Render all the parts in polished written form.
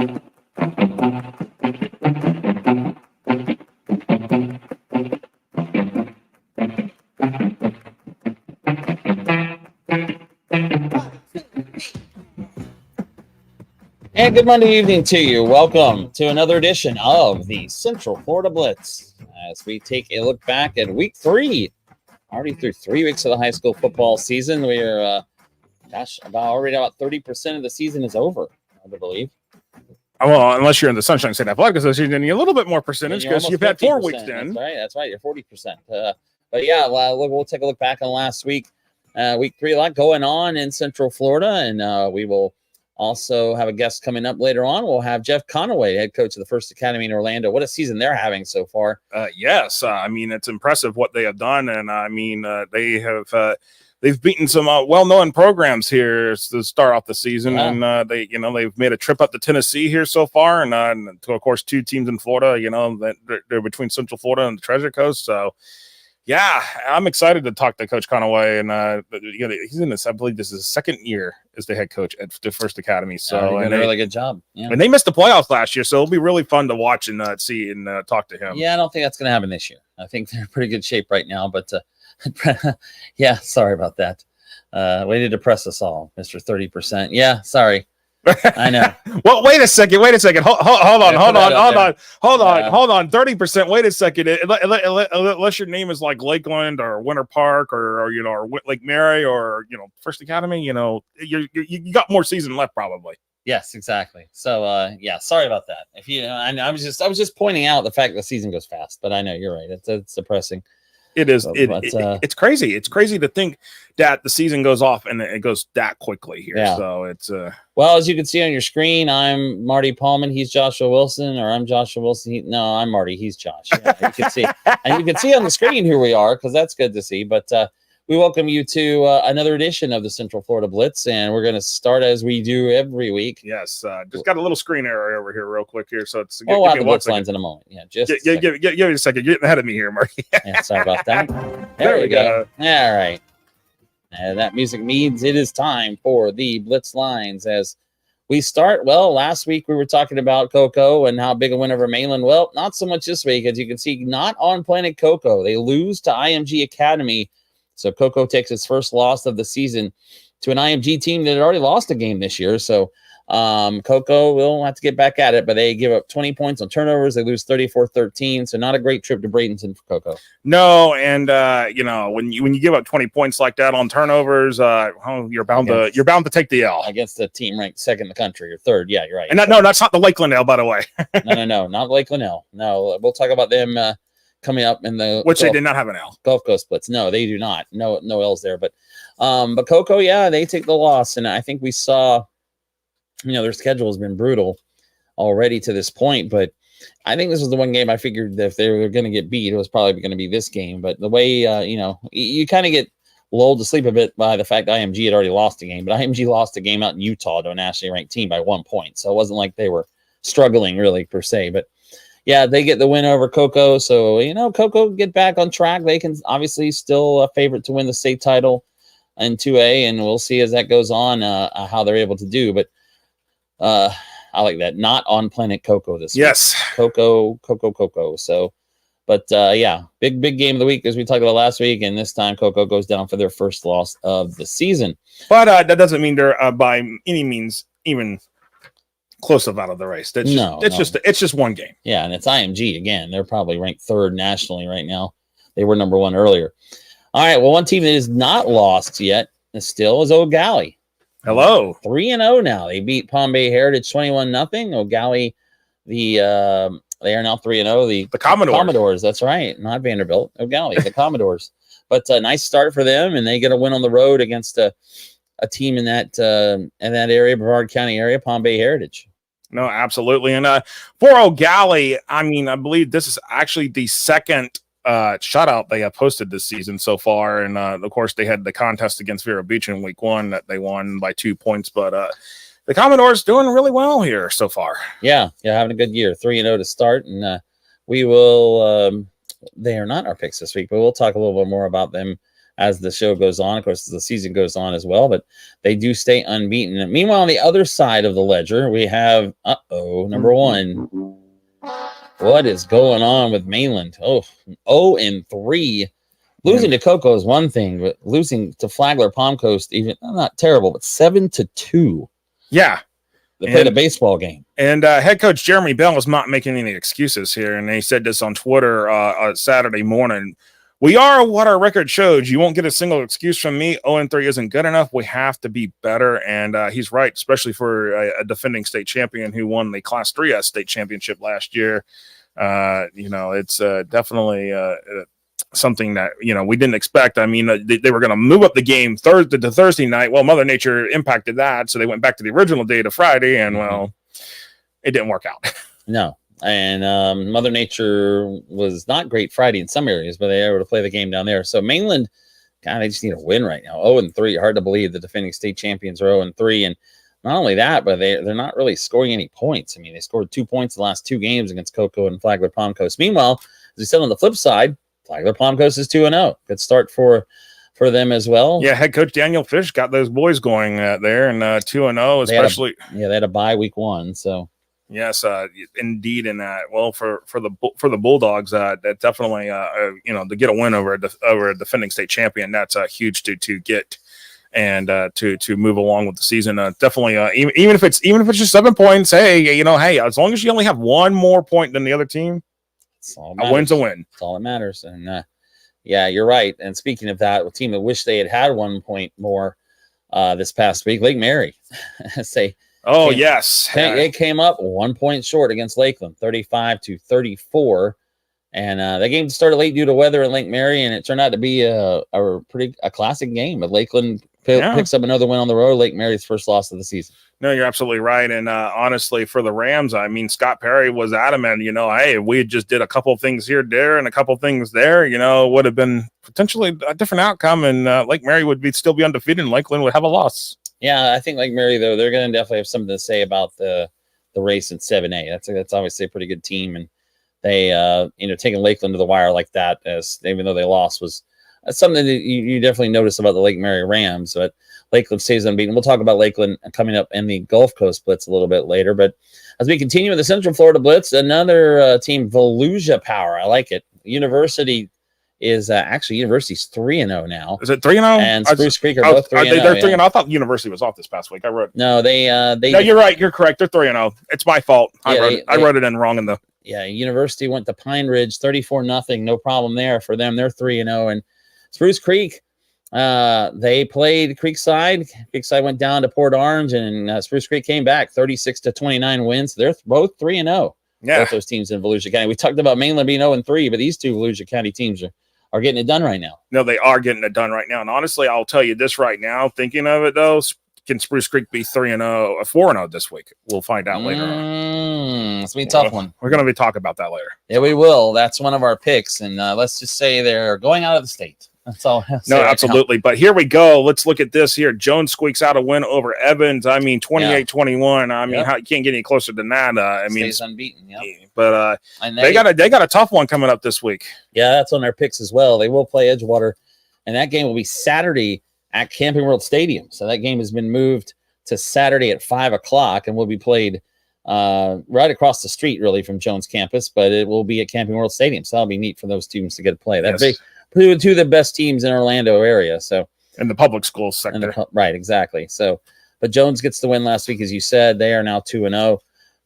And good Monday evening to you. Welcome to another edition of the Central Florida Blitz as we take a look back at week 3. Already through 3 weeks of the high school football season. We are, about 30% of the season is over, I believe. Well, unless you're in the Sunshine State Athletic Association, then you're a little bit more percentage because you've had 4 weeks in. That's right. You're 40%. But yeah, we'll take a look back on last week. Week 3, a lot going on in Central Florida, and we will also have a guest coming up later on. We'll have Jeff Conaway, head coach of the First Academy in Orlando. What a season they're having so far. Yes. I mean, it's impressive what they have done. And I mean, they've beaten some well-known programs here to start off the season. Yeah. And they've made a trip up to Tennessee here so far. And to, of course, 2 teams in Florida, that they're between Central Florida and the Treasure Coast. So yeah, I'm excited to talk to Coach Conaway, and he's in this. I believe this is his 2nd year as the head coach at the First Academy. So he did a really good job. Yeah. And they missed the playoffs last year, so it'll be really fun to watch and see and talk to him. Yeah, I don't think that's going to happen this year. I think they're in pretty good shape right now, but yeah, sorry about that. Way to depress us all, Mr. 30%. Yeah, sorry. I know. Well, wait a second. Hold on. 30%. Wait a second. Unless your name is like Lakeland or Winter Park or Lake Mary or First Academy, you got more season left probably. Yes, exactly. So yeah, sorry about that. If I was just pointing out the fact that the season goes fast, but I know you're right. It's depressing. It is. It's crazy. It's crazy to think that the season goes off and it goes that quickly here. Yeah. So it's well, as you can see on your screen, I'm Marty Pallman. He's Joshua Wilson, or I'm Joshua Wilson. No, I'm Marty. He's Josh. Yeah, you can see, and you can see on the screen who we are because that's good to see. But we welcome you to another edition of the Central Florida Blitz, and we're going to start as we do every week. Yes, just got a little screen error over here real quick here, so it's. We'll have the Blitz lines in a moment. Yeah, just give me a second. You're getting ahead of me here, Marty. Yeah, sorry about that. There we go. All right. That music means it is time for the Blitz lines as we start. Well, last week we were talking about Cocoa and how big a win over Mainland. Well, not so much this week, as you can see, not on Planet Cocoa. They lose to IMG Academy. So Cocoa takes its first loss of the season to an IMG team that had already lost a game this year. So Cocoa will have to get back at it, but they give up 20 points on turnovers. They lose 34-13. So not a great trip to Bradenton for Cocoa. No, and when you give up 20 points like that on turnovers, you're bound to take the L against a team ranked 2nd in the country or 3rd. Yeah, you're right. And that's not the Lakeland L, by the way. No, not Lakeland L. No, we'll talk about them coming up in the which they did not have an L. Gulf Coast Blitz. No, they do not. No L's there. But Cocoa, yeah, they take the loss, and I think we saw, their schedule has been brutal already to this point. But I think this was the one game I figured that if they were going to get beat, it was probably going to be this game. But the way you kind of get lulled to sleep a bit by the fact that IMG had already lost a game, but IMG lost a game out in Utah to a nationally ranked team by 1 point, so it wasn't like they were struggling really per se, but. Yeah, they get the win over Cocoa. So, Cocoa get back on track. They can obviously still a favorite to win the state title in 2A, and we'll see as that goes on how they're able to do. But I like that. Not on Planet Cocoa this week. Yes. Cocoa. So, but yeah, big game of the week as we talked about last week. And this time Cocoa goes down for their first loss of the season. But that doesn't mean they're by any means even close out of the race. It's just one game. Yeah, and it's IMG again. They're probably ranked 3rd nationally right now. They were number 1 earlier. All right, well, one team that is not lost yet still is O'Galley. Hello. 3-0 now. They beat Palm Bay Heritage 21-0. O'Galley, they are now 3-0. The Commodores. That's right. Not Vanderbilt. O'Galley, the Commodores. But a nice start for them, and they get a win on the road against a team in that area, Brevard County area, Palm Bay Heritage. No, absolutely. And for O'Galley, I mean, I believe this is actually the 2nd shutout they have posted this season so far. And of course, they had the contest against Vero Beach in week 1 that they won by 2 points. But the Commodores doing really well here so far. Yeah, having a good year. 3-0 to start. And we will, they are not our picks this week, but we'll talk a little bit more about them as the show goes on. Of course, the season goes on as well, but they do stay unbeaten. And meanwhile, on the other side of the ledger, we have, number one. What is going on with Mainland? 0-3. Losing to Cocoa is one thing, but losing to Flagler Palm Coast, even not terrible, but 7-2. Yeah. They played a baseball game. And head coach Jeremy Bell is not making any excuses here. And he said this on Twitter Saturday morning. We are what our record shows. You won't get a single excuse from me. 0-3 isn't good enough. We have to be better. And he's right, especially for a defending state champion who won the Class 3S state championship last year. It's definitely something that, we didn't expect. I mean, they were going to move up the game Thursday to Thursday night. Well, Mother Nature impacted that. So they went back to the original day to Friday. And, well, it didn't work out. No. And Mother Nature was not great Friday in some areas, but they were able to play the game down there. So Mainland, God, they just need a win right now. 0-3. Hard to believe the defending state champions are 0-3. And not only that, but they're not really scoring any points. I mean, they scored 2 points the last 2 games against Cocoa and Flagler Palm Coast. Meanwhile, as we said on the flip side, Flagler Palm Coast is 2-0. Good start for them as well. Yeah, head coach Daniel Fish got those boys going there, and 2-0, especially. They had a bye week 1, so. Yes, indeed. And for the Bulldogs, that definitely to get a win over a defending state champion, that's huge to get and to move along with the season. Definitely, even if it's just 7 points, hey, as long as you only have one more point than the other team, a win's a win. That's all that matters. And yeah, you're right. And speaking of that, a team that wish they had 1 point more this past week, Lake Mary, Yes. They came up 1 point short against Lakeland, 35-34. And that game started late due to weather in Lake Mary, and it turned out to be a classic game. But Lakeland picks up another win on the road. Lake Mary's first loss of the season. No, you're absolutely right. And honestly, for the Rams, I mean, Scott Perry was adamant, hey, we just did a couple things here, there, and a couple things there, would have been potentially a different outcome. And Lake Mary would still be undefeated, and Lakeland would have a loss. Yeah, I think Lake Mary, though, they're going to definitely have something to say about the race in 7A. That's obviously a pretty good team. And they, taking Lakeland to the wire like that, even though they lost, was something that you definitely notice about the Lake Mary Rams. But Lakeland stays unbeaten. We'll talk about Lakeland coming up in the Gulf Coast Blitz a little bit later. But as we continue with the Central Florida Blitz, another team, Volusia Power. I like it. University's 3-0 now. Is it 3-0? And Spruce Creek are both 3-0. They're 3-0. I thought University was off this past week. I wrote. No, they. No, you're right. You're correct. They're 3-0. It's my fault. I wrote it in wrong in the. Yeah, University went to Pine Ridge, 34-0. No problem there for them. They're 3-0. And Spruce Creek, they played Creekside. Creekside went down to Port Orange, and Spruce Creek came back 36-29 wins. They're both 3-0. Yeah, both those teams in Volusia County. We talked about Mainland being 0-3, but these two Volusia County teams are getting it done right now. No, they are getting it done right now. And honestly, I'll tell you this right now. Thinking of it though, can Spruce Creek be 3-0, 4-0 this week? We'll find out later on. It's gonna be a tough one. We're going to be talking about that later. Yeah, we will. That's one of our picks, and let's just say they're going out of the state. That's all. No, absolutely. But here we go. Let's look at this here. Jones squeaks out a win over Evans. I mean, 28-21. I mean, you can't get any closer than that. Stays unbeaten. Yeah. But they got a tough one coming up this week. Yeah, that's on their picks as well. They will play Edgewater, and that game will be Saturday at Camping World Stadium. So that game has been moved to Saturday at 5:00 and will be played right across the street, really, from Jones campus. But it will be at Camping World Stadium. So that'll be neat for those teams to get to play. That's two of the best teams in Orlando area. So in the public school sector. Right, exactly. So, but Jones gets the win last week, as you said. They are now 2-0.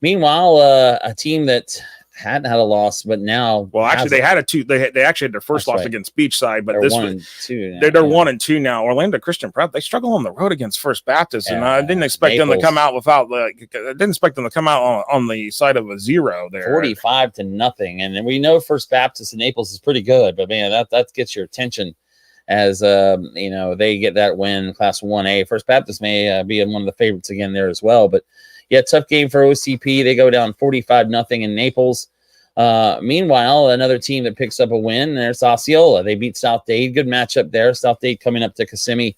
Meanwhile, a team that hadn't had a loss, but now they actually had their first loss against Beachside, but they're 1-2 now. They're 1-2 now. Orlando Christian Prep, they struggle on the road against First Baptist, and I didn't expect them to come out on the side of a 0 there. 45-0, and we know First Baptist in Naples is pretty good, but man, that gets your attention as they get that win, Class 1A. First Baptist may be one of the favorites again there as well, but. Yeah, tough game for OCP. They go down 45-0 in Naples. Meanwhile, another team that picks up a win, there's Osceola. They beat South Dade. Good matchup there. South Dade coming up to Kissimmee,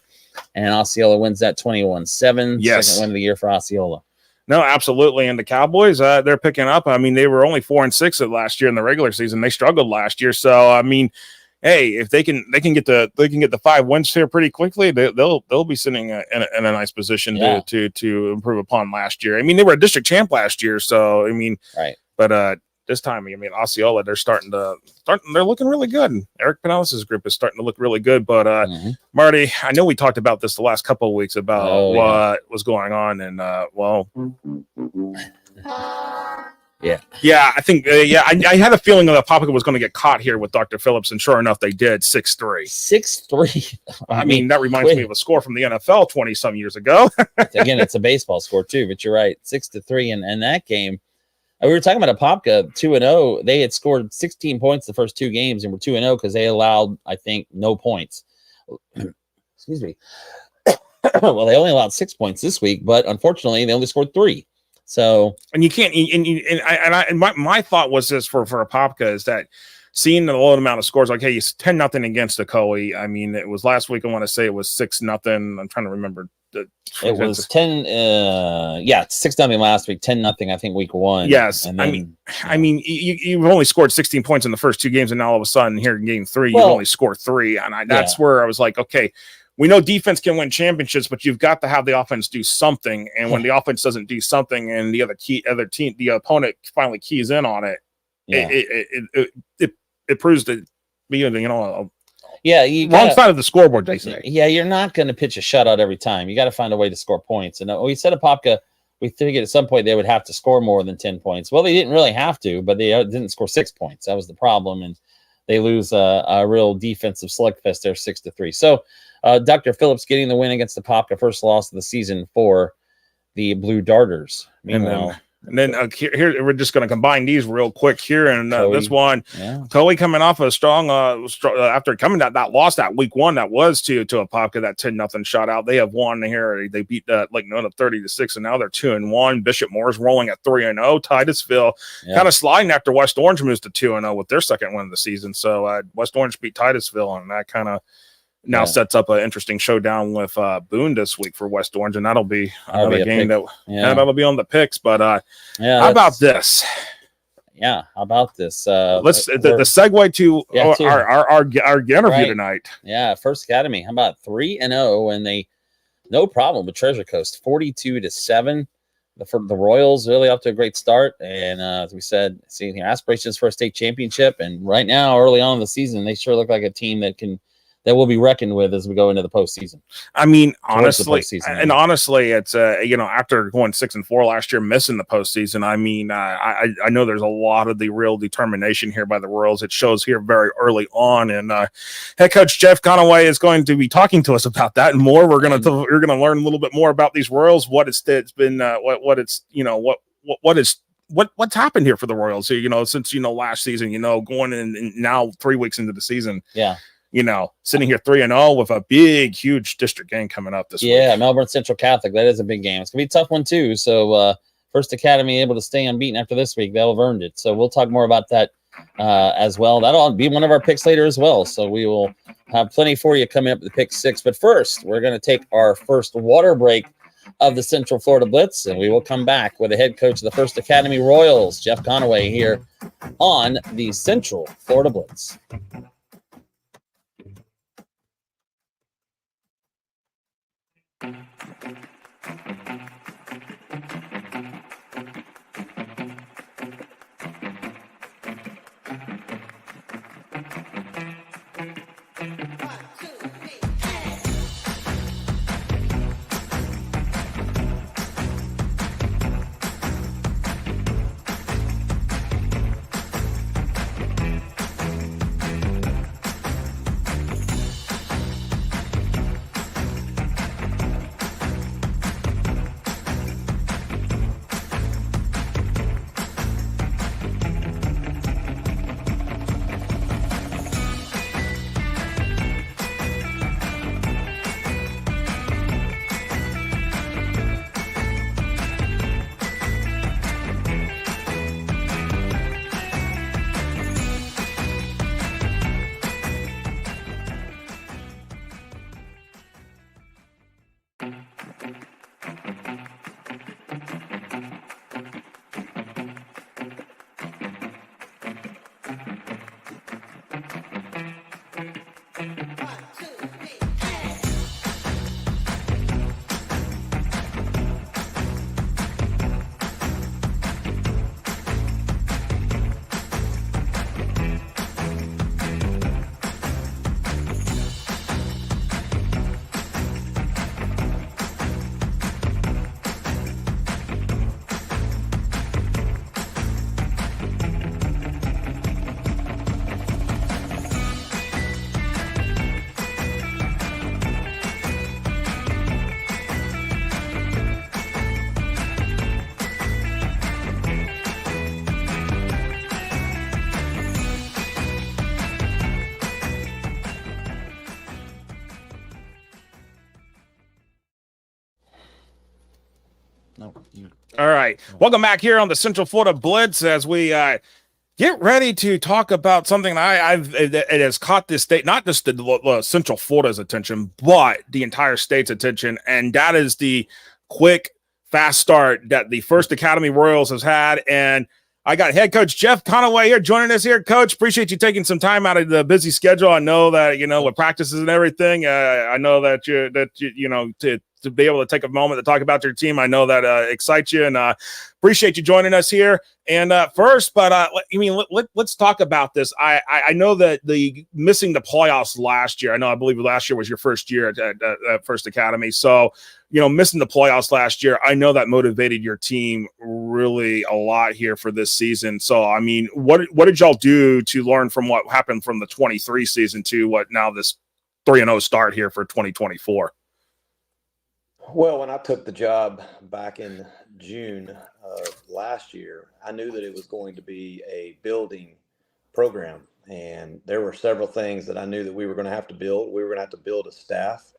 and Osceola wins that 21-7. Yes. Second win of the year for Osceola. No, absolutely. And the Cowboys, they're picking up. I mean, they were only 4-6 last year in the regular season. They struggled last year. So, I mean, hey, if they can get the 5 wins here pretty quickly, they'll be sitting in a nice position to improve upon last year. I mean, they were a district champ last year, so I mean, right. But this time, I mean, Osceola, they're looking really good. Eric Pinellas' group is starting to look really good. But Marty, I know we talked about this the last couple of weeks about what was going on, and I think I had a feeling that Paprika was going to get caught here with Dr. Phillips, and sure enough, they did 6-3. 6-3. I mean, that reminds me of a score from the NFL 20 some years ago. Again, it's a baseball score too, but you're right, 6-3, and that game. We were talking about Apopka 2-0. They had scored 16 points the first 2 games and were 2-0 because they allowed, I think, no points. Excuse me. Well, they only allowed 6 points this week, but unfortunately, they only scored 3. So, and you can't. And my thought was this for Apopka is that seeing the low amount of scores, like, hey, it's 10-0 against the Coe. I mean, it was last week. I want to say it was 6-0. I'm trying to remember. It was 10. 6-0 last week. 10-0. I think week 1. Yes, and then, I mean, you've only scored 16 points in the first 2 games, and now all of a sudden here in game 3, you only score 3, and that's where I was like, okay, we know defense can win championships, but you've got to have the offense do something, and when the offense doesn't do something, and the opponent finally keys in on it, it proves to be wrong side of the scoreboard, they say. Yeah, you're not going to pitch a shutout every time. You got to find a way to score points. And we said Apopka, we figured at some point they would have to score more than 10 points. Well, they didn't really have to, but they didn't score 6 points. That was the problem, and they lose a real defensive slugfest there, 6-3. So Dr. Phillips getting the win against Apopka, first loss of the season for the Blue Darters. Meanwhile, and then here we're just going to combine these real quick here. And this one, Coe coming off a strong after coming that loss that week 1 that was to Apopka, that 10-0 shutout. They have won here. They beat Lake Nona 30-6, and now they're 2-1. Bishop Moore's rolling at 3-0. Titusville kind of sliding after West Orange moves to 2-0 with their second win of the season. So West Orange beat Titusville, and that kind of now sets up an interesting showdown with Boone this week for West Orange, and that'll be another game that'll be on the picks. But how about this? Yeah, how about this? Let's the segue to our interview tonight. Yeah, First Academy. How about 3-0, and they no problem with Treasure Coast, 42-7. The Royals really up to a great start, and as we said, seeing here aspirations for a state championship, and right now, early on in the season, they sure look like a team that will be reckoned with as we go into the postseason. I mean, honestly, it's after going 6-4 last year, missing the postseason. I mean, I know there's a lot of the real determination here by the Royals. It shows here very early on, and head coach Jeff Conaway is going to be talking to us about that and more. We're going to learn a little bit more about these Royals, what's happened here for the Royals. Since last season, going in now 3 weeks into the season. Yeah. Sitting here 3-0 with a big, huge district game coming up this week. Yeah, Melbourne Central Catholic. That is a big game. It's going to be a tough one, too. So, First Academy able to stay unbeaten after this week. They'll have earned it. So, we'll talk more about that as well. That'll be one of our picks later as well. So, we will have plenty for you coming up with the pick 6. But first, we're going to take our first water break of the Central Florida Blitz, and we will come back with the head coach of the First Academy Royals, Jeff Conaway, here on the Central Florida Blitz. No. All right. Welcome back here on the Central Florida Blitz as we get ready to talk about something it has caught this state, not just the Central Florida's attention, but the entire state's attention, and that is the quick, fast start that the First Academy Royals has had. And I got head coach Jeff Conaway here joining us here. Coach, appreciate you taking some time out of the busy schedule. I know that, with practices and everything, I know that to be able to take a moment to talk about your team, I know that excites you, and appreciate you joining us here. And let's talk about this. I know that the missing the playoffs last year. I believe last year was your first year at First Academy. So, missing the playoffs last year, I know that motivated your team really a lot here for this season. So, what did y'all do to learn from what happened from the 23 season to what now this 3-0 start here for 2024? Well, when I took the job back in June of last year, I knew that it was going to be a building program. And there were several things that I knew that we were going to have to build. We were going to have to build a staff.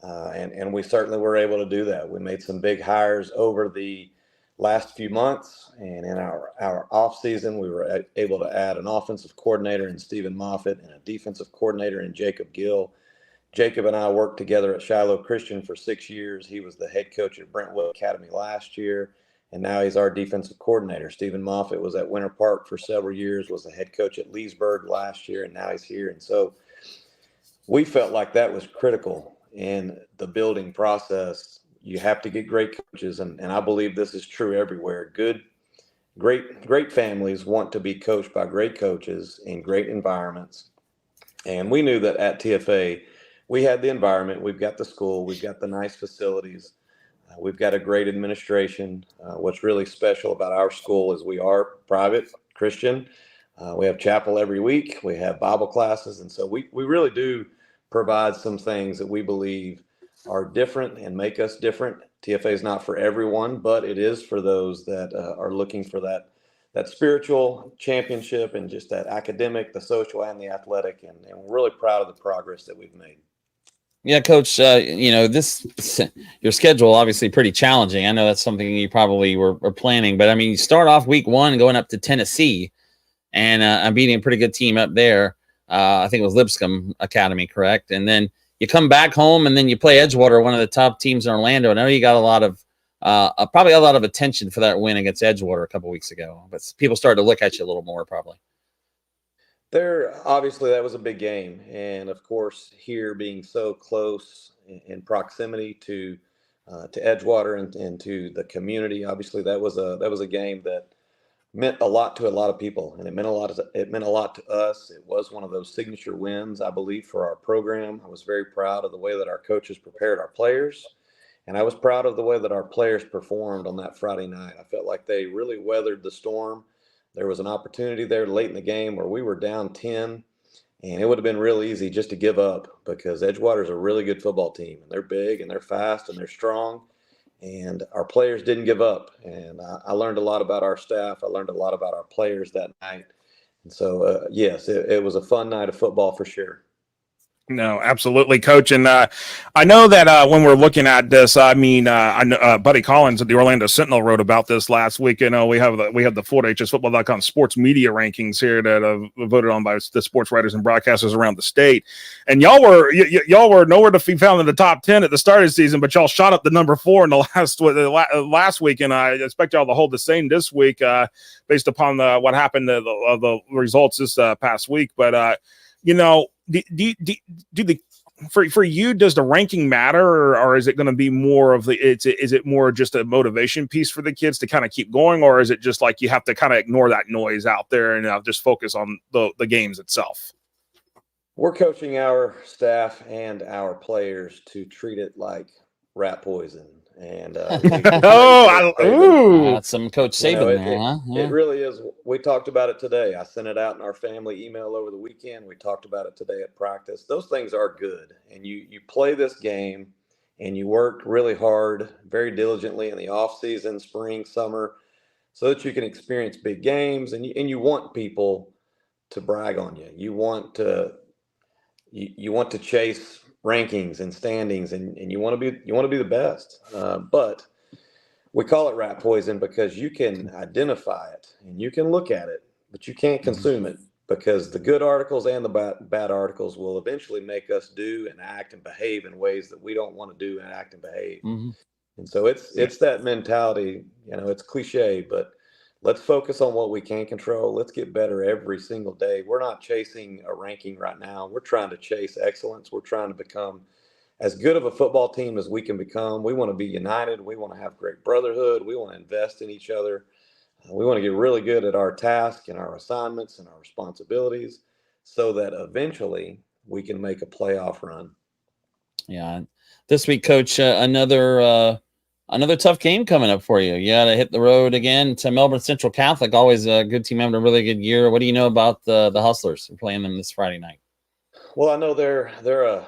And we certainly were able to do that. We made some big hires over the last few months. And in our off season, we were able to add an offensive coordinator in Stephen Moffitt and a defensive coordinator in Jacob Gill. Jacob and I worked together at Shiloh Christian for 6 years. He was the head coach at Brentwood Academy last year, and now he's our defensive coordinator. Stephen Moffitt was at Winter Park for several years, was the head coach at Leesburg last year, and now he's here. And so we felt like that was critical in the building process. You have to get great coaches, and I believe this is true everywhere. Great families want to be coached by great coaches in great environments. And we knew that at TFA, we had the environment, we've got the school, we've got the nice facilities, we've got a great administration. What's really special about our school is we are private Christian. We have chapel every week, we have Bible classes, and so we really do provide some things that we believe are different and make us different. TFA is not for everyone, but it is for those that are looking for that spiritual championship and just that academic, the social, and the athletic, and we're really proud of the progress that we've made. Yeah, Coach, your schedule obviously pretty challenging. I know that's something you probably were planning, but you start off week 1 going up to Tennessee and beating a pretty good team up there. I think it was Lipscomb Academy, correct? And then you come back home and then you play Edgewater, one of the top teams in Orlando. And I know you got a lot of probably a lot of attention for that win against Edgewater a couple weeks ago, but people started to look at you a little more probably. Obviously that was a big game, and of course here being so close in proximity to Edgewater and to the community, obviously that was a game that meant a lot to a lot of people, and it meant a lot to us. It was one of those signature wins, I believe, for our program. I was very proud of the way that our coaches prepared our players, and I was proud of the way that our players performed on that Friday night. I felt like they really weathered the storm. There was an opportunity there late in the game where we were down 10, and it would have been real easy just to give up because Edgewater is a really good football team, and they're big and they're fast and they're strong, and our players didn't give up. And I learned a lot about our staff. I learned a lot about our players that night. And so, yes, it was a fun night of football for sure. No, absolutely, Coach. And I know that when we're looking at this, I know Buddy Collins at the Orlando Sentinel wrote about this last week. We have the FloridaHSFootball.com sports media rankings here that are voted on by the sports writers and broadcasters around the state. And y'all were nowhere to be found in the top 10 at the start of the season, but y'all shot up to number 4 in the last week, and I expect y'all to hold the same this week based upon what happened to the results this past week. But for you, does the ranking matter, or is it going to be more of is it more just a motivation piece for the kids to kind of keep going, or is it just like you have to kind of ignore that noise out there and just focus on the games itself? We're coaching our staff and our players to treat it like rat poison. And that's some Coach Saban there, huh? Yeah. It really is. We talked about it today. I sent it out in our family email over the weekend. We talked about it today at practice. Those things are good. And you play this game and you work really hard, very diligently in the off season, spring, summer, so that you can experience big games. And you want people to brag on you. You want to chase rankings and standings, and you want to be the best. But We call it rat poison because you can identify it and you can look at it, but you can't consume it, because the good articles and the bad articles will eventually make us do and act and behave in ways that we don't want to do and act and behave. Mm-hmm. And so it's that mentality, it's cliche, but let's focus on what we can control. Let's get better every single day. We're not chasing a ranking right now. We're trying to chase excellence. We're trying to become as good of a football team as we can become. We want to be united. We want to have great brotherhood. We want to invest in each other. We want to get really good at our tasks and our assignments and our responsibilities so that eventually we can make a playoff run. Yeah. This week, Coach, another tough game coming up for you. You got to hit the road again to Melbourne Central Catholic. Always a good team, having a really good year. What do you know about the Hustlers? We're playing them this Friday night. Well, I know they're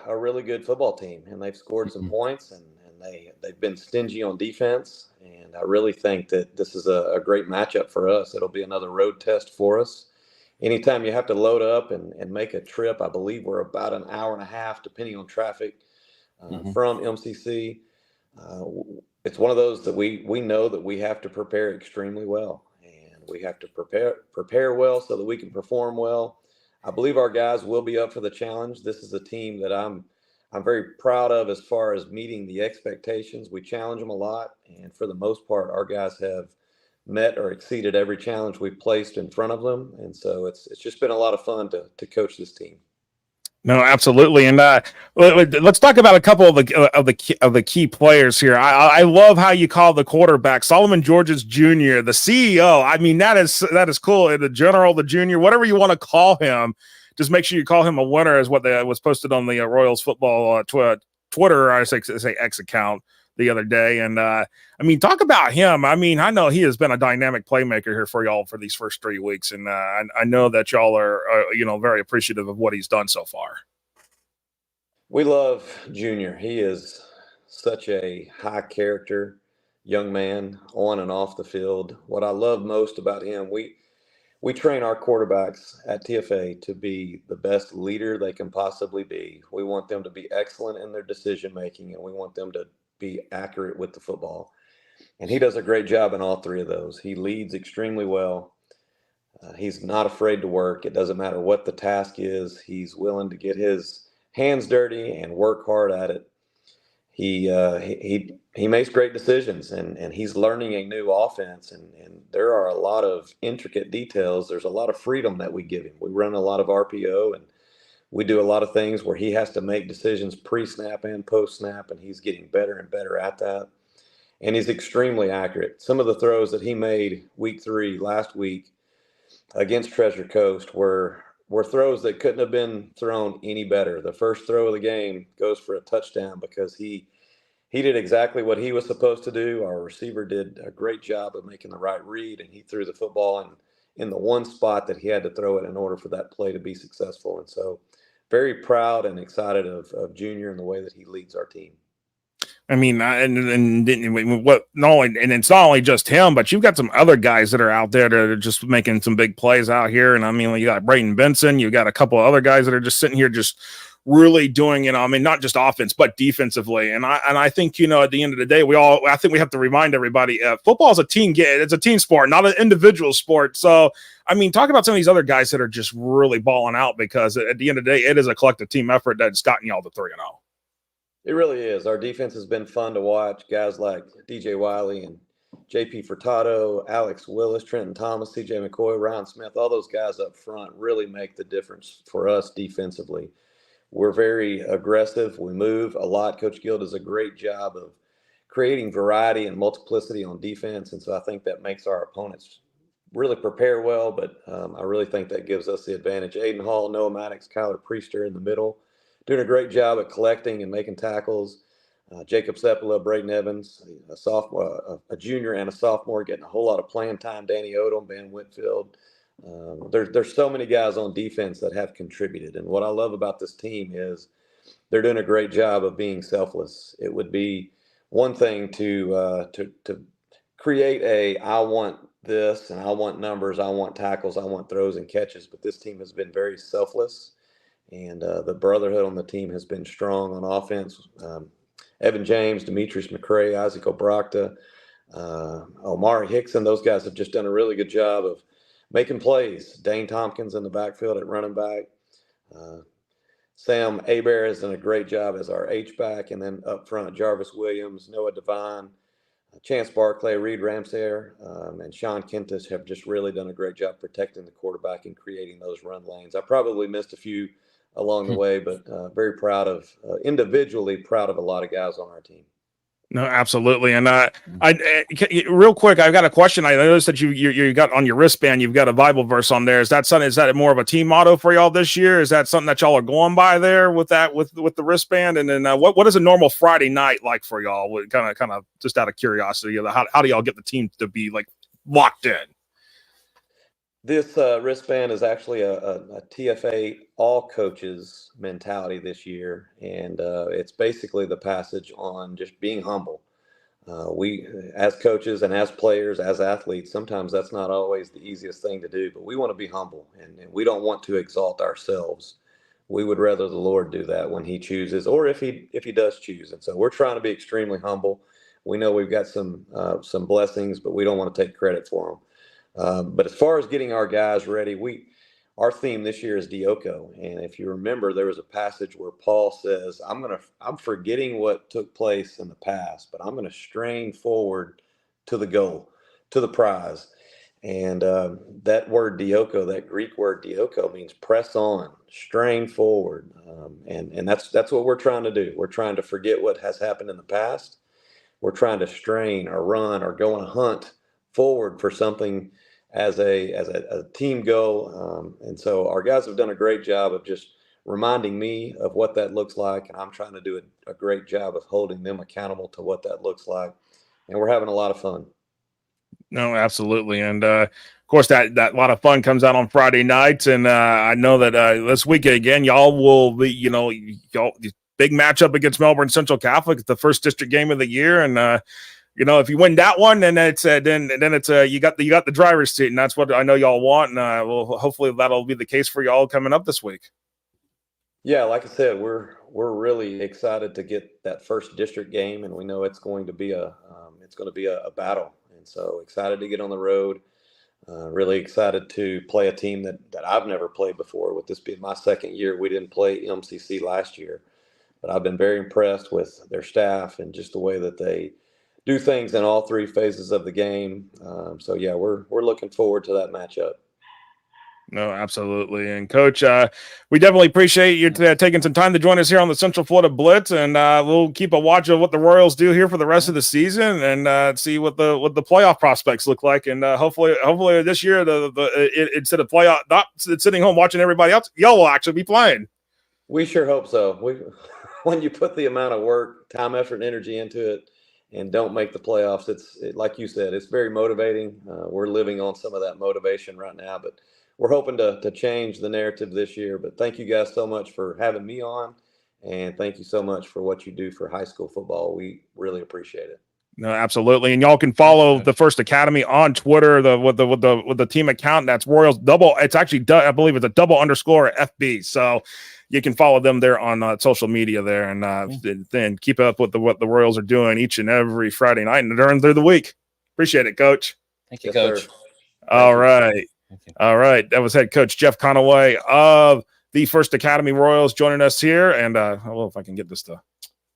a really good football team, and they've scored some points, and they've been stingy on defense. And I really think that this is a great matchup for us. It'll be another road test for us. Anytime you have to load up and make a trip, I believe we're about an hour and a half, depending on traffic, from MCC. It's one of those that we know that we have to prepare extremely well, and we have to prepare well so that we can perform well. I believe our guys will be up for the challenge. This is a team that I'm very proud of as far as meeting the expectations. We challenge them a lot, and for the most part, our guys have met or exceeded every challenge we've placed in front of them. And so it's just been a lot of fun to coach this team. No, absolutely, and let's talk about a couple of the key players here. I love how you call the quarterback Solomon Georges Jr. the CEO. I mean, that is cool. The general, the junior, whatever you want to call him, just make sure you call him a winner, is what was posted on the Royals football Twitter, or I say X account the other day. And I mean, talk about him. I mean, I know he has been a dynamic playmaker here for y'all for these first 3 weeks, and I know that y'all are very appreciative of what he's done so far. We love Junior. He is such a high character young man on and off the field. What I love most about him, we train our quarterbacks at TFA to be the best leader they can possibly be. We want them to be excellent in their decision making, and we want them to be accurate with the football. And he does a great job in all three of those. He leads extremely well. He's not afraid to work. It doesn't matter what the task is. He's willing to get his hands dirty and work hard at it. He makes great decisions, and he's learning a new offense, and there are a lot of intricate details. There's a lot of freedom that we give him. We run a lot of RPO, and we do a lot of things where he has to make decisions pre-snap and post-snap, and he's getting better and better at that. And he's extremely accurate. Some of the throws that he made week 3 last week against Treasure Coast were throws that couldn't have been thrown any better. The first throw of the game goes for a touchdown because he did exactly what he was supposed to do. Our receiver did a great job of making the right read, and he threw the football in the one spot that he had to throw it in order for that play to be successful. And so very proud and excited of Junior and the way that he leads our team. I mean, and it's not only just him, but you've got some other guys that are out there that are just making some big plays out here. And I mean, you got Brayden Benson, you got a couple of other guys that are just sitting here just really doing, I mean, not just offense, but defensively. And I think, at the end of the day, I think we have to remind everybody, football is a team game. It's a team sport, not an individual sport. So, I mean, talk about some of these other guys that are just really balling out, because at the end of the day, it is a collective team effort that's gotten y'all to 3-0. It really is. Our defense has been fun to watch. Guys like DJ Wiley and JP Furtado, Alex Willis, Trenton Thomas, CJ McCoy, Ryan Smith, all those guys up front really make the difference for us defensively. We're very aggressive. We move a lot. Coach Gill does a great job of creating variety and multiplicity on defense. And so I think that makes our opponents really prepare well, but I really think that gives us the advantage. Aiden Hall, Noah Maddox, Kyler Priester in the middle, doing a great job at collecting and making tackles. Jacob Sepula, Braden Evans, a sophomore, a junior and a sophomore, getting a whole lot of playing time. Danny Odom, Ben Whitfield. There's so many guys on defense that have contributed. And what I love about this team is they're doing a great job of being selfless. It would be one thing to create I want this, and I want numbers, I want tackles, I want throws and catches. But this team has been very selfless. And the brotherhood on the team has been strong on offense. Evan James, Demetrius McCray, Isaac Obrakta, Omari Hickson, those guys have just done a really good job of making plays. Dane Tompkins in the backfield at running back. Sam Abear has done a great job as our H-back, and then up front, Jarvis Williams, Noah Devine, Chance Barclay, Reed Ramsayer, and Sean Kentis have just really done a great job protecting the quarterback and creating those run lanes. I probably missed a few along the way, but very proud of, individually proud of a lot of guys on our team. No, absolutely. And real quick, I've got a question. I noticed that you got on your wristband, you've got a Bible verse on there. Is that more of a team motto for y'all this year? Is that something that y'all are going by there with the wristband? And then what is a normal Friday night like for y'all? Kind of just out of curiosity, how do y'all get the team to be like locked in? This wristband is actually a TFA all coaches mentality this year, and it's basically the passage on just being humble. We, as coaches and as players, as athletes, sometimes that's not always the easiest thing to do, but we want to be humble, and we don't want to exalt ourselves. We would rather the Lord do that when He chooses, or if He does choose. And so we're trying to be extremely humble. We know we've got some blessings, but we don't want to take credit for them. But as far as getting our guys ready, our theme this year is Dioko. And if you remember, there was a passage where Paul says, I'm forgetting what took place in the past, but I'm going to strain forward to the goal, to the prize. And that word Dioko, that Greek word Dioko, means press on, strain forward. And that's what we're trying to do. We're trying to forget what has happened in the past. We're trying to strain or run or go on a hunt forward for something as a team goal. And so our guys have done a great job of just reminding me of what that looks like. And I'm trying to do a great job of holding them accountable to what that looks like. And we're having a lot of fun. No, absolutely. And of course, that lot of fun comes out on Friday nights. And I know that this weekend, again, y'all will be, y'all big matchup against Melbourne Central Catholic. It's the first district game of the year. And, if you win that one, then it's you got the driver's seat, and that's what I know y'all want. And well, hopefully that'll be the case for y'all coming up this week. Yeah, like I said, we're really excited to get that first district game, and we know it's going to be a battle. And so excited to get on the road. Really excited to play a team that I've never played before. With this being my second year, we didn't play MCC last year, but I've been very impressed with their staff and just the way that they do things in all three phases of the game. So yeah, we're looking forward to that matchup. No, absolutely. And Coach, we definitely appreciate you taking some time to join us here on the Central Florida Blitz, and we'll keep a watch of what the Royals do here for the rest of the season, and see what the playoff prospects look like. And hopefully this year, instead of playoff, not sitting home watching everybody else, y'all will actually be playing. We sure hope so. When you put the amount of work, time, effort, and energy into it, and don't make the playoffs, like you said, it's very motivating. We're living on some of that motivation right now, but we're hoping to change the narrative this year. But thank you guys so much for having me on, and thank you so much for what you do for high school football. We really appreciate it. No, absolutely. And y'all can follow the First Academy on Twitter, with the team account. That's Royals double. It's actually, I believe it's a _FB. So you can follow them there on social media there, and then keep up with what the Royals are doing each and every Friday night and during through the week. Appreciate it, Coach. Thank you, Coach. Sir. All right. All right. That was head coach Jeff Conaway of the First Academy Royals joining us here. And if I can get this to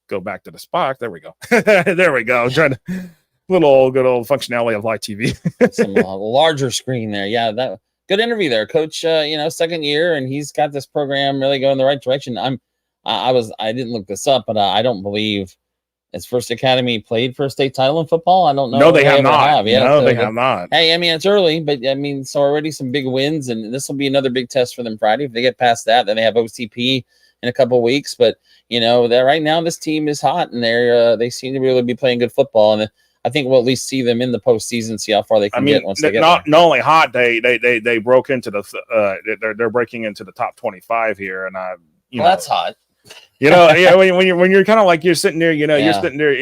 go back to the spot. There we go. There we go. Trying to good old functionality of live TV. Some larger screen there. Yeah, that good interview there, Coach. Second year, and he's got this program really going in the right direction. I didn't look this up, but I don't believe has First Academy played for a state title in football. I don't know. No, they have not. Yeah, no, they have not. Hey, I mean, it's early, but so already some big wins, and this will be another big test for them Friday. If they get past that, then they have OCP in a couple of weeks. But that right now this team is hot, and they seem to really be playing good football. And I think we'll at least see them in the postseason, see how far they can get once they get not only hot, they broke into they're breaking into the top 25 here, and that's hot. When you're kind of like you're sitting there, you're sitting there,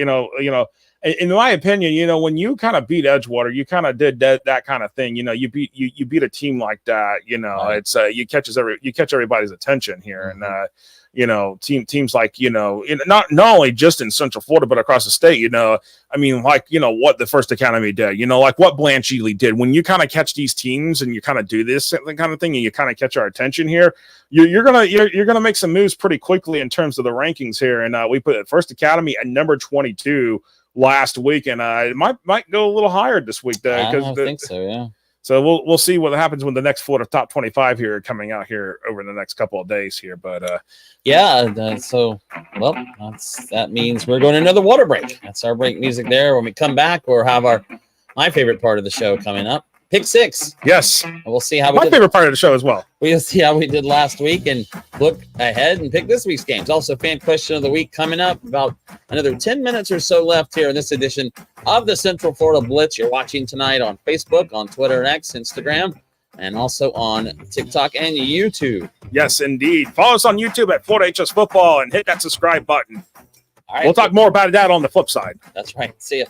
in my opinion, you know, when you kind of beat Edgewater, you kind of did that kind of thing. You know, you beat a team like that. You know, Right. it's you catch everybody's attention here, Mm-hmm. and you know, teams like, you know, not only just in Central Florida but across the state. You know, I mean, like, you know, what the First Academy did. You know, like what Blanche Ely did. When you kind of catch these teams and you kind of do this kind of thing, and you kind of catch our attention here, you're gonna make some moves pretty quickly in terms of the rankings here. And we put First Academy at number 22 last week, and it might go a little higher this week. I think so, yeah. So we'll see what happens when the next Florida top 25 here are coming out here over the next couple of days here. But that means we're going to another water break. That's our break music there. When we come back, we'll have my favorite part of the show coming up, Pick Six. Yes, And we'll see how my favorite part of the show as well. We'll see how we did last week and look ahead and pick this week's games. Also, fan question of the week coming up. About another 10 minutes or so left here in this edition of the Central Florida Blitz. You're watching tonight on Facebook, on Twitter and X, Instagram, and also on TikTok and YouTube. Yes, indeed. Follow us on YouTube at Florida HS Football and hit that subscribe button. All right, We'll talk more about that on the flip side. That's right. See ya.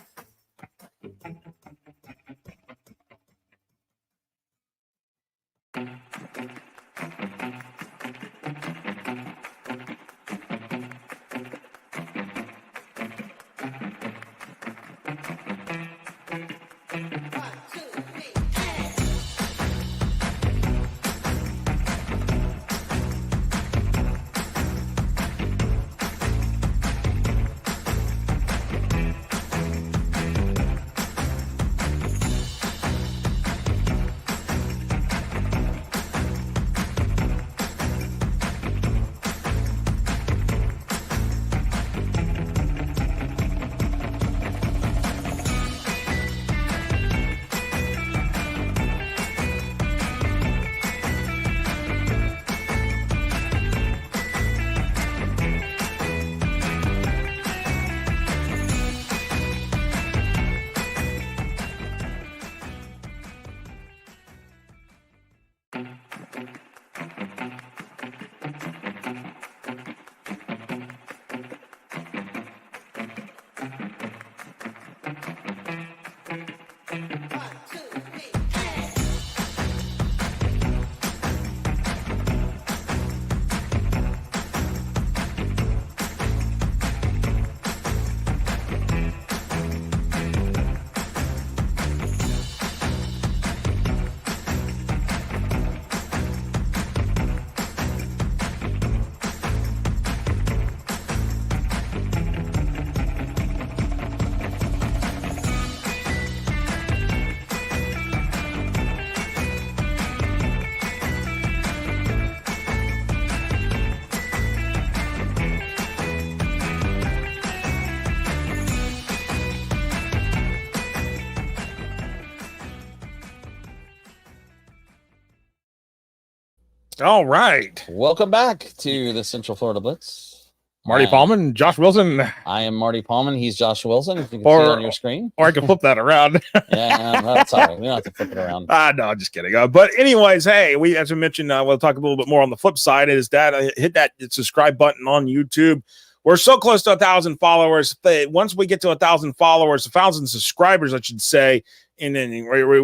All right. Welcome back to the Central Florida Blitz. Marty Pallman, Josh Wilson. I am Marty Pallman. He's Joshua Wilson, if you can see it on your screen. Or I can flip that around. Yeah, that's all right. We don't have to flip it around. No, just kidding. But anyways, hey, as we mentioned, we'll talk a little bit more on the flip side. Is that hit that subscribe button on YouTube. We're so close to 1,000 followers. Once we get to 1,000 followers, 1,000 subscribers, I should say, and then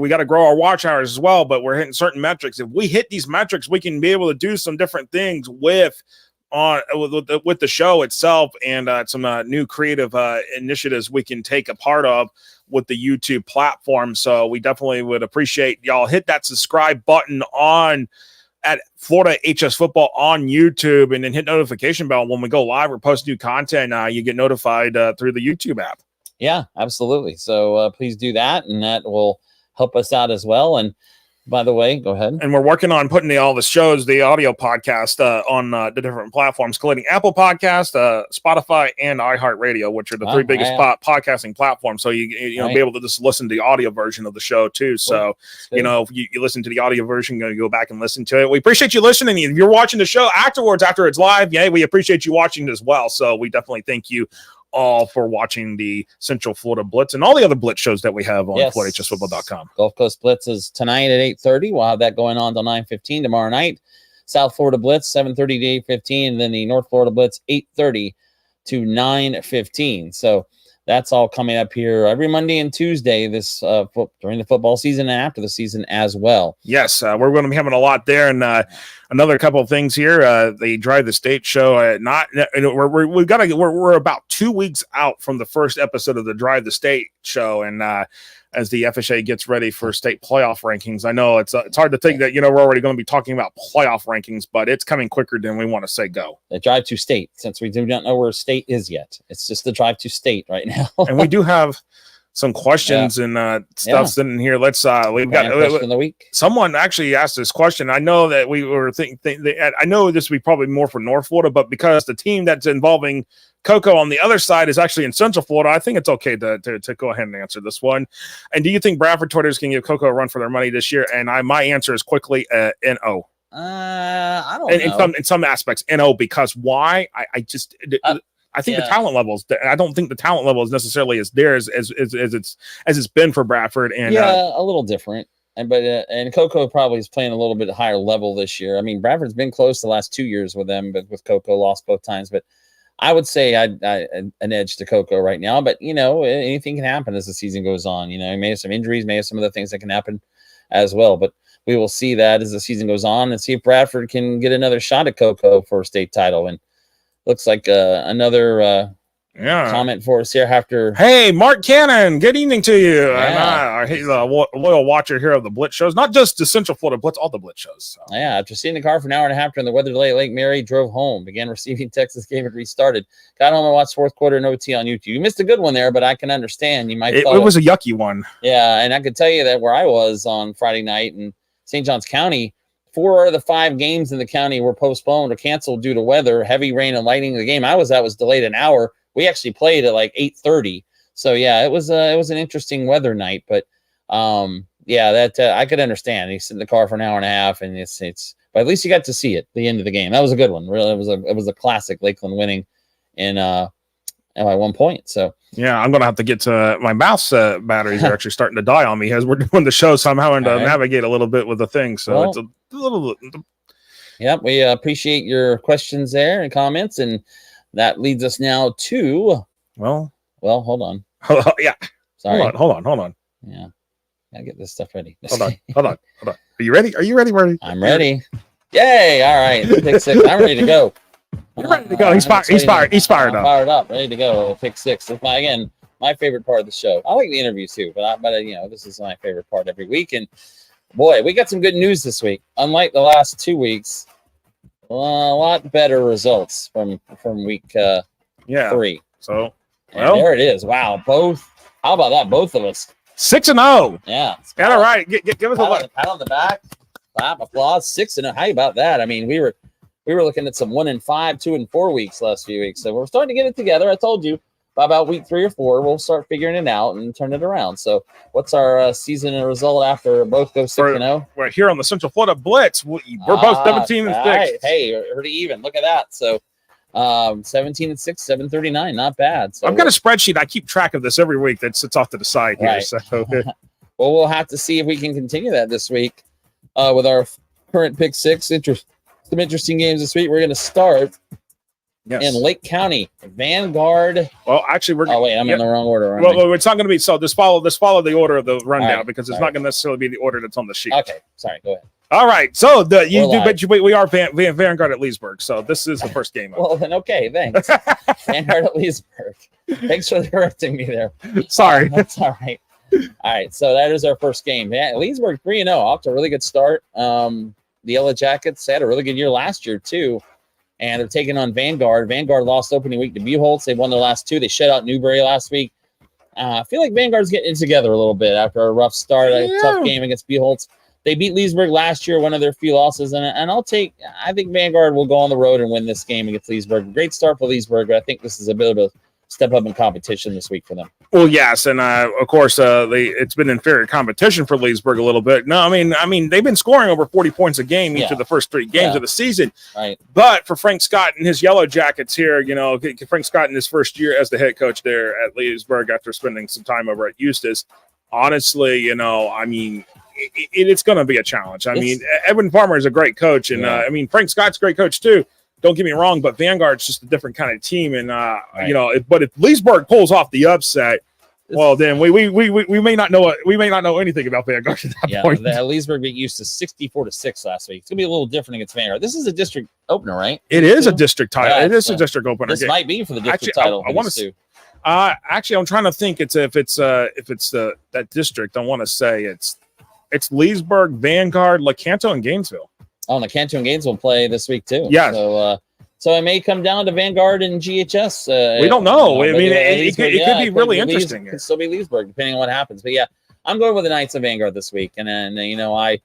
we got to grow our watch hours as well. But we're hitting certain metrics. If we hit these metrics, we can be able to do some different things with the show itself, and some new creative initiatives we can take a part of with the YouTube platform. So we definitely would appreciate y'all hit that subscribe button at Florida HS Football on YouTube, and then hit notification bell when we go live or post new content. You get notified through the YouTube app. Yeah, absolutely. So please do that, and that will help us out as well. And by the way, go ahead. And we're working on putting all the shows, the audio podcast, on the different platforms, including Apple Podcast, Spotify, and iHeartRadio, which are the three biggest podcasting platforms. So you know, be able to just listen to the audio version of the show too. So you know, if you listen to the audio version, you go back and listen to it. We appreciate you listening. If you're watching the show afterwards, after it's live, we appreciate you watching as well. So we definitely thank you all for watching the Central Florida Blitz and all the other Blitz shows that we have on FloridaHSFootball.com. Gulf Coast Blitz is tonight at 8:30. We'll have that going on till 9:15 tomorrow night. South Florida Blitz 7:30 to 8:15, and then the North Florida Blitz 8:30 to 9:15. So that's all coming up here every Monday and Tuesday this during the football season and after the season as well. Yes, we're going to be having a lot there, and another couple of things here. The Drive the State show. We're about 2 weeks out from the first episode of the Drive the State show, and as the FHA gets ready for state playoff rankings, I know it's hard to think that we're already going to be talking about playoff rankings, but it's coming quicker than we want to say go. The Drive to State, since we do not know where state is yet, it's just the Drive to State right now. And we do have some questions and stuff sitting here. Let's we've got question of the week. Someone actually asked this question. I know that we were thinking. I know this would be probably more for North Florida, but because the team that's involving Coco on the other side is actually in Central Florida, I think it's okay to go ahead and answer this one. And do you think Bradford Tortoise can give Coco a run for their money this year? And my answer is quickly no. I don't know. In some aspects, no, because why? I think the talent levels. I don't think the talent level is necessarily as there as it's been for Bradford. And a little different. And Coco probably is playing a little bit higher level this year. I mean, Bradford's been close the last 2 years with them, but with Coco lost both times. But I would say an edge to Coco right now. But anything can happen as the season goes on. He may have some injuries, may have some other things that can happen as well. But we will see that as the season goes on and see if Bradford can get another shot at Coco for a state title. And looks like another comment for us here after. Hey, Mark Cannon, good evening to you. Yeah. And he's a loyal watcher here of the Blitz shows, not just the Central Florida Blitz, all the Blitz shows. So. Yeah, after seeing the car for an hour and a half during the weather delay at Lake Mary, drove home, began receiving Texas game and restarted. Got home and watched fourth quarter and OT on YouTube. You missed a good one there, but I can understand. You might. It was a yucky one. Yeah, and I could tell you that where I was on Friday night in St. Johns County, 4 out of the 5 games in the county were postponed or canceled due to weather, heavy rain and lightning. The game I was at was delayed an hour. We actually played at like 8:30. So yeah, it was an interesting weather night, but that I could understand. He sit in the car for an hour and a half, and it's but at least you got to see it, the end of the game. That was a good one. Really, it was a classic. Lakeland winning by 1 point. So yeah, I'm gonna have to get to my mouse batteries are actually starting to die on me as we're doing the show, so I'm having to navigate a little bit with the thing. So it's a little. Yep, we appreciate your questions there and comments, and that leads us now to well, hold on. Yeah, sorry. Hold on. Yeah, gotta get this stuff ready. Hold on. Are you ready? Are you ready, Marty? I'm ready. Yay! All right, pick 6. I'm ready to go. You're ready to go. He's fired up. Fired up, ready to go. Pick 6. It's my favorite part of the show. I like the interviews too, but this is my favorite part every week. And boy, we got some good news this week. Unlike the last 2 weeks, a lot better results from week 3. So there it is. Wow, both. How about that? Both of us 6-0. Yeah. Got it right. Give us a pat on the back. Clap, applause. 6-0. How about that? I mean, we were looking at some 1-5, 2-4 weeks last few weeks. So we're starting to get it together. I told you by about week 3 or 4, we'll start figuring it out and turn it around. So what's our season result after both go 6-0? We're here on the Central Florida Blitz. We're both 17-6. Right. Hey, pretty even. Look at that. So 17-6, 739. Not bad. So I've got a spreadsheet. I keep track of this every week that sits off to the side here. So well, we'll have to see if we can continue that this week with our current pick 6. Some interesting games this week. We're going to start in Lake County. Vanguard. Well, actually, I'm in the wrong order. Well, it's not going to be. So just follow the order of the rundown because it's not going to necessarily be the order that's on the sheet. Okay, sorry. Go ahead. All right. So we are Vanguard at Leesburg. So this is the first game. Well, then okay, thanks. Vanguard at Leesburg. Thanks for correcting me there. Sorry. That's all right. All right. So that is our first game. Yeah, Leesburg 3-0. Off to a really good start. The Yellow Jackets had a really good year last year, too. And they're taking on Vanguard. Vanguard lost opening week to Buchholz. They won their last 2. They shut out Newberry last week. I feel like Vanguard's getting it together a little bit after a rough start, a tough game against Buchholz. They beat Leesburg last year, one of their few losses. And I think Vanguard will go on the road and win this game against Leesburg. Great start for Leesburg, but I think this is a bit of a step up in competition this week for them. Well, yes, and of course, it's been inferior competition for Leesburg a little bit. No, I mean, they've been scoring over 40 points a game each of the first 3 games of the season. Right. But for Frank Scott and his Yellow Jackets here, Frank Scott in his first year as the head coach there at Leesburg after spending some time over at Eustis, honestly, it's going to be a challenge. I mean, Edwin Farmer is a great coach, and Frank Scott's a great coach too. Don't get me wrong, but Vanguard's just a different kind of team, and but if Leesburg pulls off the upset, well, then we may not know anything about Vanguard at that point. Yeah, Leesburg beat used to 64-6 last week. It's gonna be a little different against Vanguard. This is a district opener, right? It is a district title. Yeah, it is a district opener. This might be for the district title. I want to. Actually, I'm trying to think. If it's that district, I want to say it's Leesburg, Vanguard, LeCanto, and Gainesville. Oh, LeCanto and Gainesville play this week too. Yeah. So it may come down to Vanguard and GHS. We don't know. I mean, it could be really interesting. It could still be Leesburg, depending on what happens. But yeah, I'm going with the Knights of Vanguard this week, and then I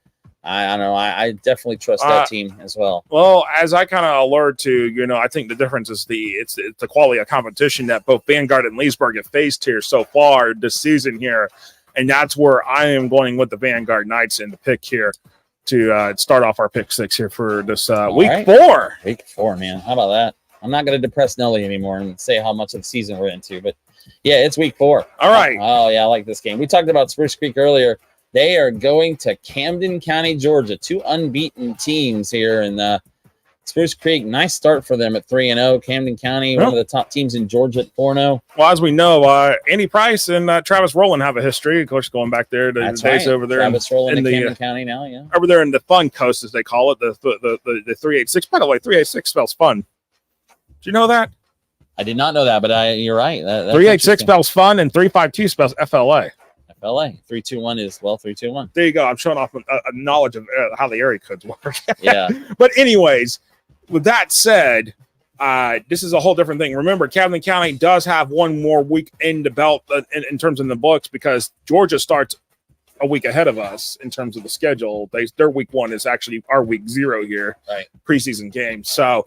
don't know. I definitely trust that team as well. Well, as I kind of allured to, I think the difference is it's the quality of competition that both Vanguard and Leesburg have faced here so far this season here, and that's where I am going with the Vanguard Knights in the pick here to start off our pick 6 here for this week 4. Week 4, man. How about that? I'm not going to depress Nelly anymore and say how much of the season we're into, but yeah, it's week 4. All right. Oh yeah, I like this game. We talked about Spruce Creek earlier. They are going to Camden County, Georgia. 2 unbeaten teams here in Spruce Creek. Nice start for them at 3-0. Camden County, one of the top teams in Georgia at 4-0. Well, as we know, Andy Price and Travis Rowland have a history. Of course, going back there to the days over there. Travis Rowland in Camden County now, yeah. Over there in the Fun Coast, as they call it, the 386. By the way, 386 spells fun. Did you know that? I did not know that, but you're right. 386 spells fun, and 352 spells FLA. FLA 321 is 321. There you go. I'm showing off a knowledge of how the area codes work. Yeah. But anyways, with that said, this is a whole different thing. Remember, Camden County does have one more week in the belt in terms of the books, because Georgia starts a week ahead of us in terms of the schedule. Their week 1 is actually our week 0 here, right? Preseason game. So,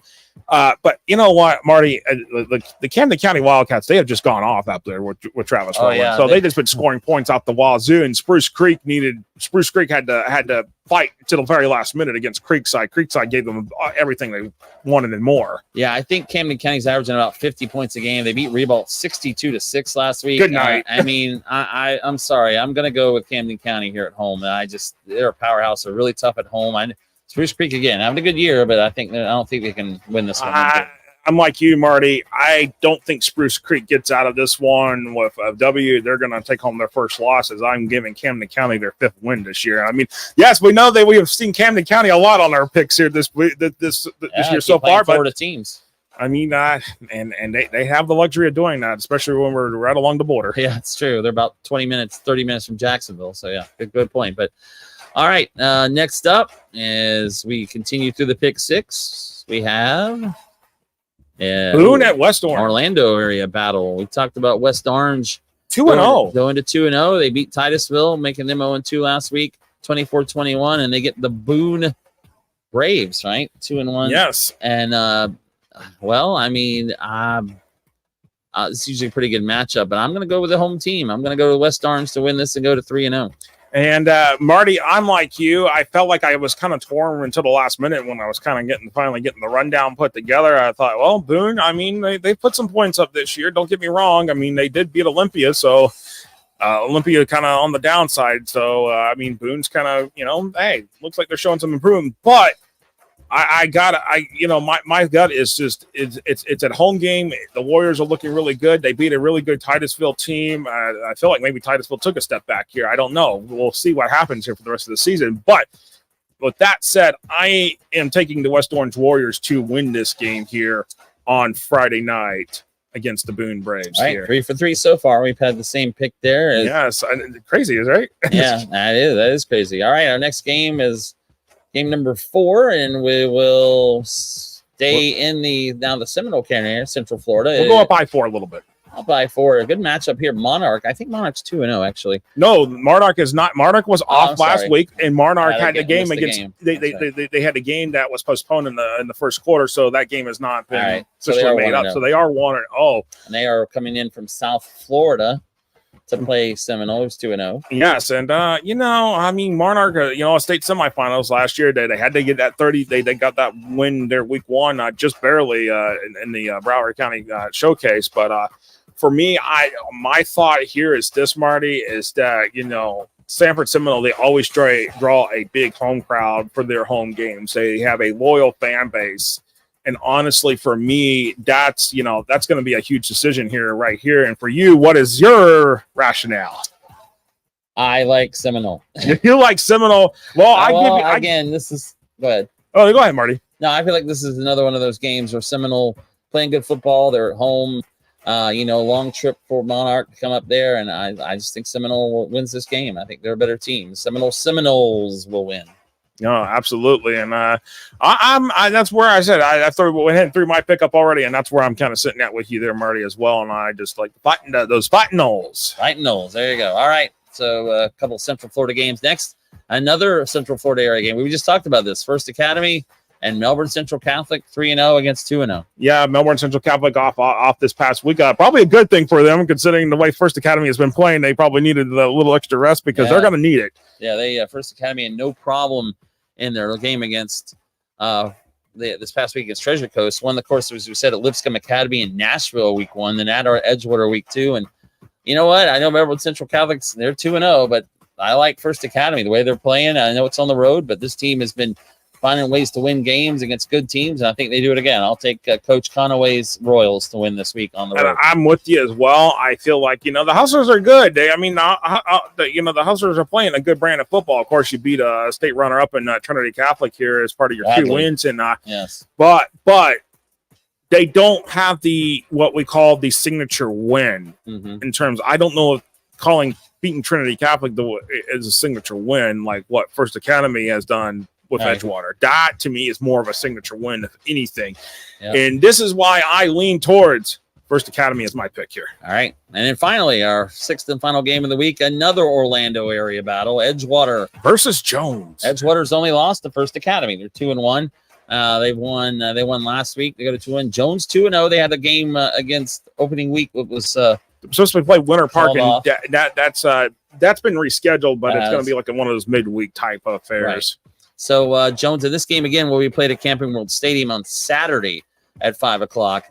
but you know what, Marty, the Camden County Wildcats, they have just gone off out there with Travis Rowland. Yeah, so they just been scoring points out the wazoo, and Spruce Creek had to fight to the very last minute against Creekside. Creekside gave them everything they wanted and more. Yeah, I think Camden County's averaging about 50 points a game. They beat Ribault 62-6 last week. Good night. I mean, I'm sorry. I'm going to go with Camden County here at home. They're a powerhouse. They're really tough at home. Spruce Creek again having a good year, but I don't think they can win this one. I'm like you, Marty. I don't think Spruce Creek gets out of this one with a W. They're going to take home their first losses. I'm giving Camden County their 5th win this year. I mean, yes, we know that we have seen Camden County a lot on our picks here this year so far. But teams. I mean, and they have the luxury of doing that, especially when we're right along the border. Yeah, it's true. They're about 30 minutes from Jacksonville. So yeah, good point. But all right, next up, as we continue through the pick 6, we have Boone at West Orange. Orlando area battle. We talked about West Orange 2-0. Going to 2-0. They beat Titusville, making them 0-2 last week, 24-21, and they get the Boone Braves, right? 2-1. Yes. And it's usually a pretty good matchup, but I'm going to go with the home team. I'm going to go to West Orange to win this and go to 3-0. And Marty, I'm like you. I felt like I was kind of torn until the last minute when I was kind of finally getting the rundown put together. I thought, well, Boone, I mean, they put some points up this year. Don't get me wrong. I mean, they did beat Olympia, so Olympia kind of on the downside. So, I mean, Boone's kind of, hey, looks like they're showing some improvement. But my gut is just it's at home game. The Warriors are looking really good. They beat a really good Titusville team. I feel like maybe Titusville took a step back here. I don't know. We'll see what happens here for the rest of the season. But with that said, I am taking the West Orange Warriors to win this game here on Friday night against the Boone Braves. All right, here. 3 for 3 so far. We've had the same pick there. Yes, crazy, is right? Yeah, that is crazy. All right, our next game is game number 4, and we will stay in the Seminole County, Central Florida. We'll go up by 4 a little bit. Up by 4. A good matchup here. Monarch. I think Monarch's 2-0, actually. No, Monarch is not. Monarch was off last week, and Monarch had the game against. They had a game that was postponed in the first quarter, so that game has not been officially made up. So they are 1-0. And they are coming in from South Florida to play Seminole. It's 2-0. Yes, and Monarch, state semifinals last year. They had to get that 30. They got that win their week 1, just barely in the Broward County showcase. But for me, my thought here is this, Marty, is that Sanford Seminole, they always draw a big home crowd for their home games. They have a loyal fan base. And honestly, for me, that's going to be a huge decision right here. And for you, what is your rationale? I like Seminole. You like Seminole? Well, this is go ahead. Oh, go ahead, Marty. No, I feel like this is another one of those games where Seminole playing good football. They're at home. Long trip for Monarch to come up there, and I just think Seminole wins this game. I think they're a better team. Seminoles will win. No, absolutely, and I'm that's where I said I went ahead and threw my pickup already, and that's where I'm kind of sitting at with you there, Marty, as well. And I just like those fighting Noles. Fighting Noles. There you go. All right. So a couple of Central Florida games next. Another Central Florida area game. We just talked about this. First Academy and Melbourne Central Catholic 3-0 against 2-0. Yeah, Melbourne Central Catholic off this past week. Probably a good thing for them, considering the way First Academy has been playing. They probably needed a little extra rest because they're going to need it. Yeah, they First Academy had no problem in their game against this past week against Treasure Coast. Won the course, as we said, at Lipscomb Academy in Nashville week 1, then at our Edgewater week 2. And you know what? I know Melbourne Central Catholics, they're 2-0, but I like First Academy, the way they're playing. I know it's on the road, but this team has been finding ways to win games against good teams, and I think they do it again. I'll take Coach Conaway's Royals to win this week on the road. And I'm with you as well. I feel like, the Hustlers are good. The Hustlers are playing a good brand of football. Of course, you beat a state runner-up in Trinity Catholic here as part of your 2 wins. And yes. But they don't have what we call the signature win in terms. I don't know if beating Trinity Catholic is a signature win like what First Academy has done with Edgewater. That to me is more of a signature win, if anything. Yep. And this is why I lean towards First Academy as my pick here. All right. And then finally, our 6th and final game of the week, another Orlando area battle, Edgewater versus Jones. Edgewater's only lost to First Academy. They're 2-1. They won last week. They go to 2-1. Jones 2-0. They had a game against opening week. It was supposed to play Winter Park, and that's been rescheduled, but it's going to be like one of those midweek type of affairs. Right. So Jones in this game again will be played at Camping World Stadium on Saturday at 5:00,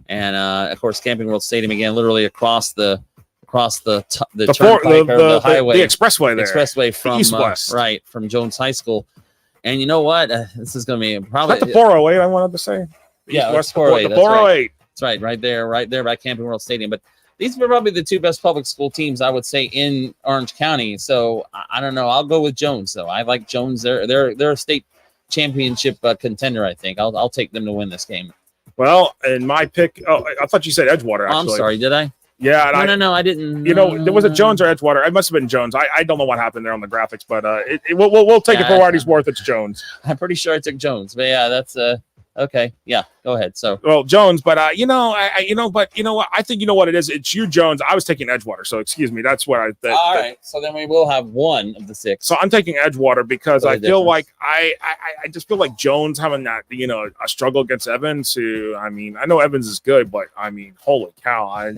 and of course Camping World Stadium again, literally across the turnpike or the highway, the expressway there, from east-west, right from Jones High School. And you know what? This is going to be probably the 408. I wanted to say, yeah, West 408. The 408. That's right there by Camping World Stadium. But these were probably the 2 best public school teams, I would say, in Orange County. So I don't know. I'll go with Jones, though. I like Jones. They're a state championship contender. I think I'll take them to win this game. Well, in my pick, I thought you said Edgewater. I'm sorry, did I? Yeah, no, I didn't. Was it Jones or Edgewater? It must have been Jones. I don't know what happened there on the graphics, but we'll take it for what it's worth. It's Jones. I'm pretty sure I took Jones, but yeah, that's okay. Yeah, go ahead. So, well, Jones, but but you know what? I think you know what it is. It's you, Jones. I was taking Edgewater, so excuse me. That's what I. All right. So then we will have one of the 6. So I'm taking Edgewater because I feel like I just feel like Jones having that a struggle against Evans. Who I know Evans is good, but holy cow! I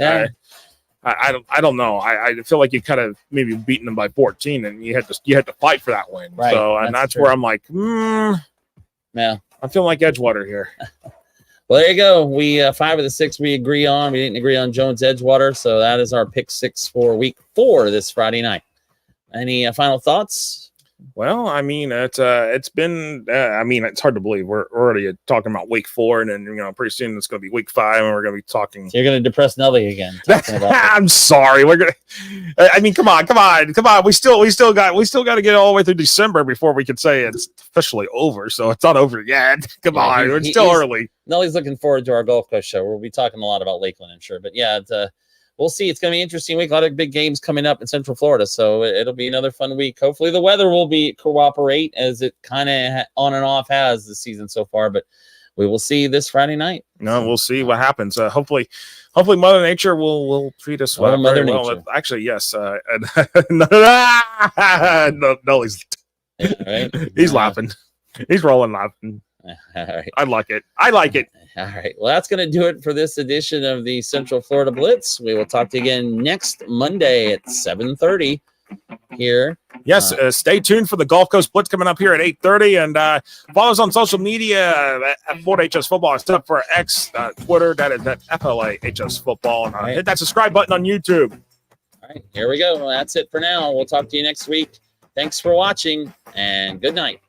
don't know. I feel like you kind of maybe beaten them by 14, and you had to fight for that win. Right. So that's where I'm like, yeah. I feel like Edgewater here. Well, there you go. We 5 of the 6 we agree on. We didn't agree on Jones Edgewater, so that is our pick 6 for week 4 this Friday night. Any final thoughts? Well, it's been. It's hard to believe we're already talking about week 4, and then pretty soon it's going to be week 5, and we're going to be talking. So you're going to depress Nelly again. I'm sorry. We're gonna. Come on. We still got to get all the way through December before we can say it's officially over. So it's not over yet. Come on, it's still early. Nelly's looking forward to our Gulf Coast show. We'll be talking a lot about Lakeland, I'm sure. But yeah, we'll see. It's going to be an interesting week. A lot of big games coming up in Central Florida, so it'll be another fun week. Hopefully the weather will cooperate as it kind of on and off has this season so far, but we will see this Friday night. No, we'll see what happens. Hopefully Mother Nature will treat us well. Mother Nature. Actually, yes. He's laughing. He's rolling laughing. All right. I like it. All right. Well, that's going to do it for this edition of the Central Florida Blitz. We will talk to you again next Monday at 7:30 here. Yes. Stay tuned for the Gulf Coast Blitz coming up here at 8:30, and follow us on social media at Florida HS Football. It's up for X, Twitter. That is at FLA HS Football. And hit that subscribe button on YouTube. All right. Here we go. Well, that's it for now. We'll talk to you next week. Thanks for watching, and good night.